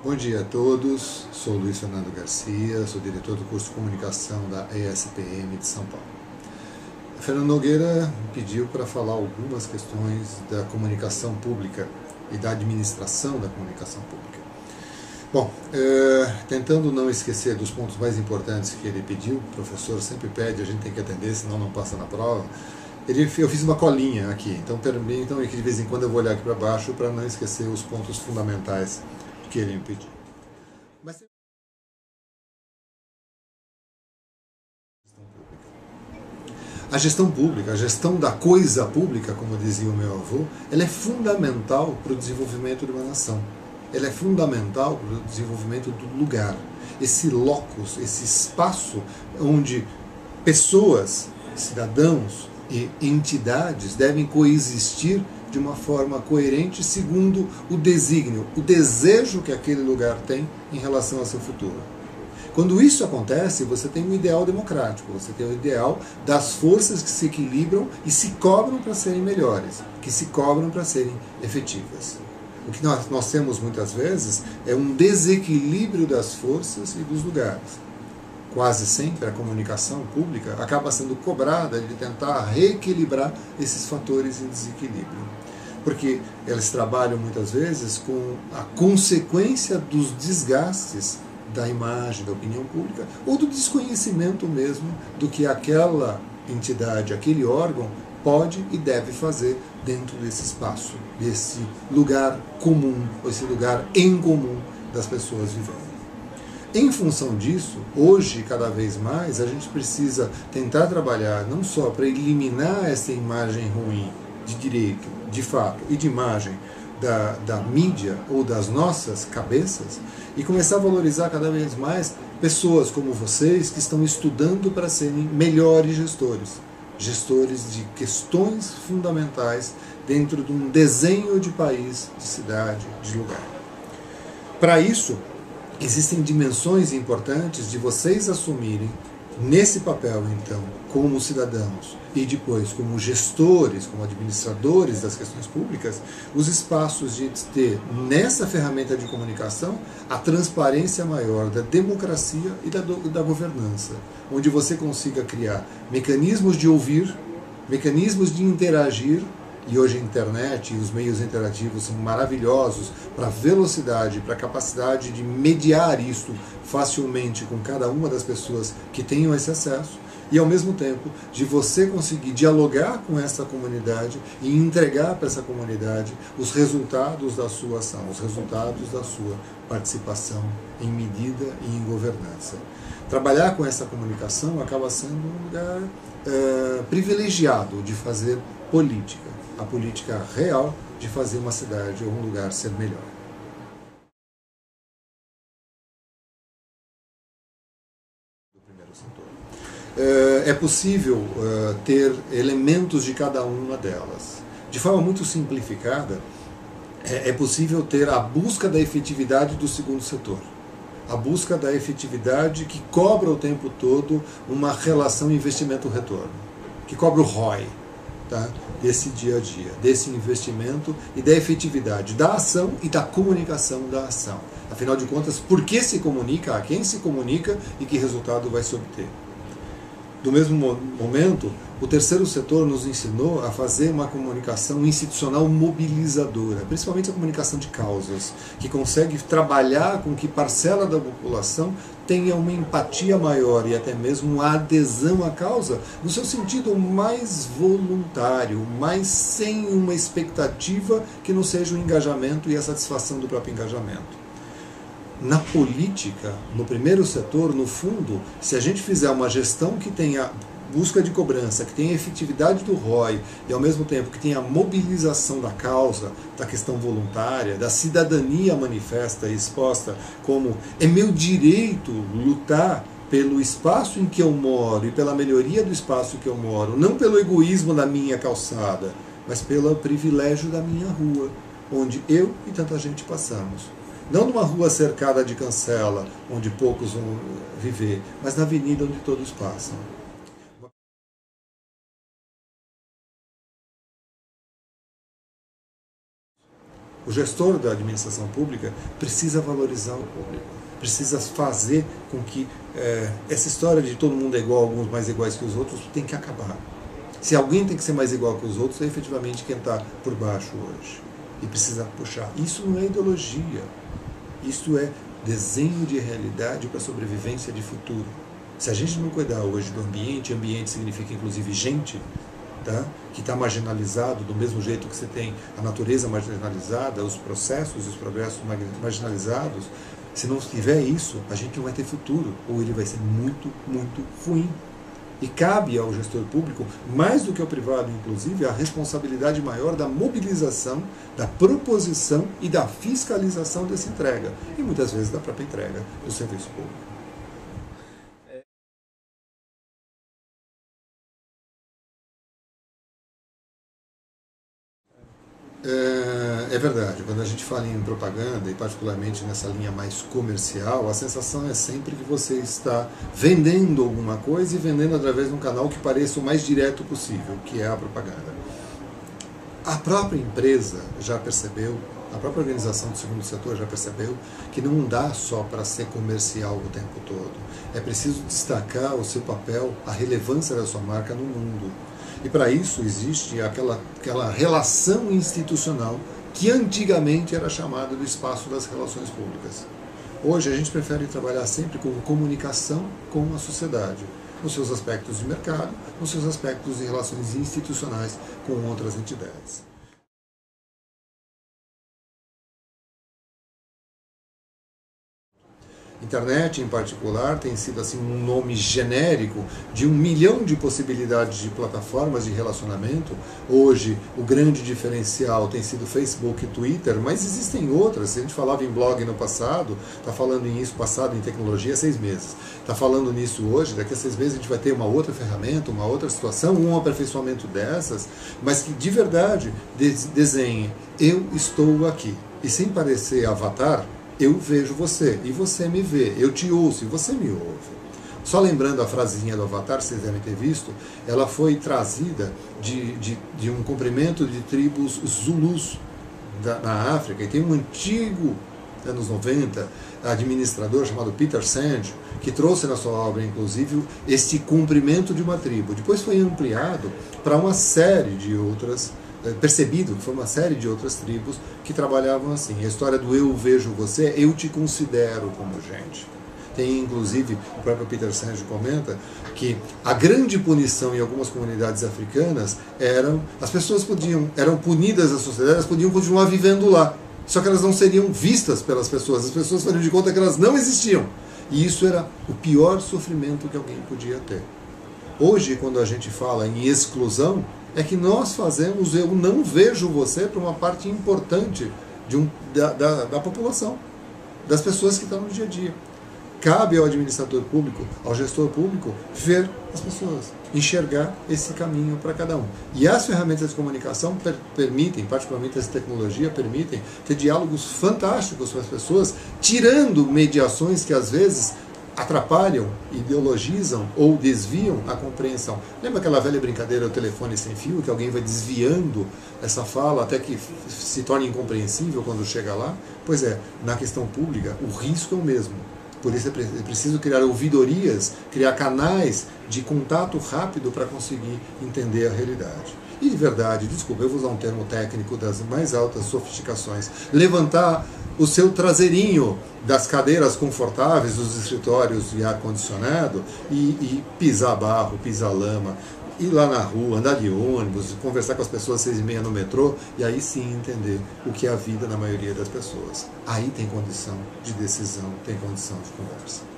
Bom dia a todos, sou Luiz Fernando Garcia, sou diretor do curso de comunicação da ESPM de São Paulo. Fernando Nogueira me pediu para falar algumas questões da comunicação pública e da administração da comunicação pública. Bom, tentando não esquecer dos pontos mais importantes que ele pediu, o professor sempre pede, a gente tem que atender, senão não passa na prova. Eu fiz uma colinha aqui, então permitam que de vez em quando eu vou olhar aqui para baixo para não esquecer os pontos fundamentais que ele me pediu. Mas a gestão pública, a gestão da coisa pública, como dizia o meu avô, ela é fundamental para o desenvolvimento de uma nação. Ela é fundamental para o desenvolvimento do lugar. Esse locus, esse espaço onde pessoas, cidadãos e entidades devem coexistir de uma forma coerente segundo o desígnio, o desejo que aquele lugar tem em relação ao seu futuro. Quando isso acontece, você tem um ideal democrático, você tem o ideal das forças que se equilibram e se cobram para serem melhores, que se cobram para serem efetivas. O que nós temos muitas vezes é um desequilíbrio das forças e dos lugares. Quase sempre a comunicação pública acaba sendo cobrada de tentar reequilibrar esses fatores em desequilíbrio. Porque elas trabalham muitas vezes com a consequência dos desgastes da imagem, da opinião pública, ou do desconhecimento mesmo do que aquela entidade, aquele órgão pode e deve fazer dentro desse espaço, desse lugar comum, esse lugar em comum das pessoas vivendo. Em função disso, hoje, cada vez mais, a gente precisa tentar trabalhar não só para eliminar essa imagem ruim de direito, de fato, e de imagem da mídia ou das nossas cabeças, e começar a valorizar cada vez mais pessoas como vocês que estão estudando para serem melhores gestores. Gestores de questões fundamentais dentro de um desenho de país, de cidade, de lugar. Para isso, existem dimensões importantes de vocês assumirem nesse papel, então, como cidadãos e depois como gestores, como administradores das questões públicas, os espaços de ter nessa ferramenta de comunicação a transparência maior da democracia e da governança, onde você consiga criar mecanismos de ouvir, mecanismos de interagir. E hoje a internet e os meios interativos são maravilhosos para a velocidade, para a capacidade de mediar isso facilmente com cada uma das pessoas que tenham esse acesso, e ao mesmo tempo de você conseguir dialogar com essa comunidade e entregar para essa comunidade os resultados da sua ação, os resultados da sua participação em medida e em governança. Trabalhar com essa comunicação acaba sendo um lugar privilegiado de fazer política. A política real de fazer uma cidade ou um lugar ser melhor. É possível ter elementos de cada uma delas. De forma muito simplificada, é possível ter a busca da efetividade do segundo setor. A busca da efetividade que cobra o tempo todo uma relação investimento-retorno, que cobra o ROI. Tá? Desse dia a dia, desse investimento e da efetividade da ação e da comunicação da ação. Afinal de contas, por que se comunica, a quem se comunica e que resultado vai se obter. Do mesmo momento, o terceiro setor nos ensinou a fazer uma comunicação institucional mobilizadora, principalmente a comunicação de causas, que consegue trabalhar com que parcela da população tenha uma empatia maior e até mesmo uma adesão à causa, no seu sentido mais voluntário, mas sem uma expectativa que não seja o engajamento e a satisfação do próprio engajamento. Na política, no primeiro setor, no fundo, se a gente fizer uma gestão que tenha busca de cobrança, que tenha efetividade do ROI e ao mesmo tempo que tenha a mobilização da causa, da questão voluntária, da cidadania manifesta e exposta como é meu direito lutar pelo espaço em que eu moro e pela melhoria do espaço em que eu moro, não pelo egoísmo da minha calçada, mas pelo privilégio da minha rua, onde eu e tanta gente passamos. Não numa rua cercada de cancela, onde poucos vão viver, mas na avenida onde todos passam. O gestor da administração pública precisa valorizar o público, precisa fazer com que essa história de todo mundo é igual, alguns mais iguais que os outros, tem que acabar. Se alguém tem que ser mais igual que os outros, é efetivamente quem está por baixo hoje. E precisa puxar. Isso não é ideologia. Isso é desenho de realidade para sobrevivência de futuro. Se a gente não cuidar hoje do ambiente, ambiente significa inclusive gente, tá? Que está marginalizado, do mesmo jeito que você tem a natureza marginalizada, os processos e os progressos marginalizados. Se não tiver isso, a gente não vai ter futuro, ou ele vai ser muito, muito ruim. E cabe ao gestor público, mais do que ao privado, inclusive, a responsabilidade maior da mobilização, da proposição e da fiscalização dessa entrega. E muitas vezes da própria entrega do serviço público. É verdade, quando a gente fala em propaganda, e particularmente nessa linha mais comercial, a sensação é sempre que você está vendendo alguma coisa e vendendo através de um canal que pareça o mais direto possível, que é a propaganda. A própria empresa já percebeu, a própria organização do segundo setor já percebeu que não dá só para ser comercial o tempo todo. É preciso destacar o seu papel, a relevância da sua marca no mundo. E para isso existe aquela relação institucional que antigamente era chamada do espaço das relações públicas. Hoje a gente prefere trabalhar sempre com comunicação com a sociedade, nos seus aspectos de mercado, nos seus aspectos de relações institucionais com outras entidades. Internet, em particular, tem sido assim um nome genérico de 1 milhão de possibilidades de plataformas de relacionamento. Hoje, o grande diferencial tem sido Facebook e Twitter, mas existem outras. Se a gente falava em blog no passado, está falando nisso passado em tecnologia há 6 meses. Está falando nisso hoje, daqui a 6 meses a gente vai ter uma outra ferramenta, uma outra situação, um aperfeiçoamento dessas, mas que de verdade desenhe, eu estou aqui. E sem parecer avatar, eu vejo você, e você me vê, eu te ouço, e você me ouve. Só lembrando a frasezinha do Avatar, vocês devem ter visto, ela foi trazida de um comprimento de tribos Zulus na África, e tem um antigo, anos 90, administrador chamado Peter Senge, que trouxe na sua obra, inclusive, este comprimento de uma tribo. Depois foi ampliado para uma série de outras, percebido que foi uma série de outras tribos que trabalhavam assim. A história do eu vejo você, eu te considero como gente. Tem, inclusive, o próprio Peter Senge comenta que a grande punição em algumas comunidades africanas as pessoas eram punidas da sociedade, elas podiam continuar vivendo lá, só que elas não seriam vistas pelas pessoas, as pessoas fariam de conta que elas não existiam. E isso era o pior sofrimento que alguém podia ter. Hoje, quando a gente fala em exclusão, é que nós fazemos eu não vejo você para uma parte importante da população, das pessoas que estão no dia a dia. Cabe ao administrador público, ao gestor público, ver as pessoas, enxergar esse caminho para cada um. E as ferramentas de comunicação permitem, particularmente as tecnologias, permitem ter diálogos fantásticos com as pessoas, tirando mediações que às vezes atrapalham, ideologizam ou desviam a compreensão. Lembra aquela velha brincadeira do telefone sem fio, que alguém vai desviando essa fala até que se torne incompreensível quando chega lá? Pois é, na questão pública, o risco é o mesmo. Por isso é preciso criar ouvidorias, criar canais de contato rápido para conseguir entender a realidade. E de verdade, desculpa, eu vou usar um termo técnico das mais altas sofisticações, levantar o seu traseirinho das cadeiras confortáveis dos escritórios de ar-condicionado e pisar barro, pisar lama, ir lá na rua, andar de ônibus, conversar com as pessoas às 6h30 no metrô, e aí sim entender o que é a vida na maioria das pessoas. Aí tem condição de decisão, tem condição de conversa.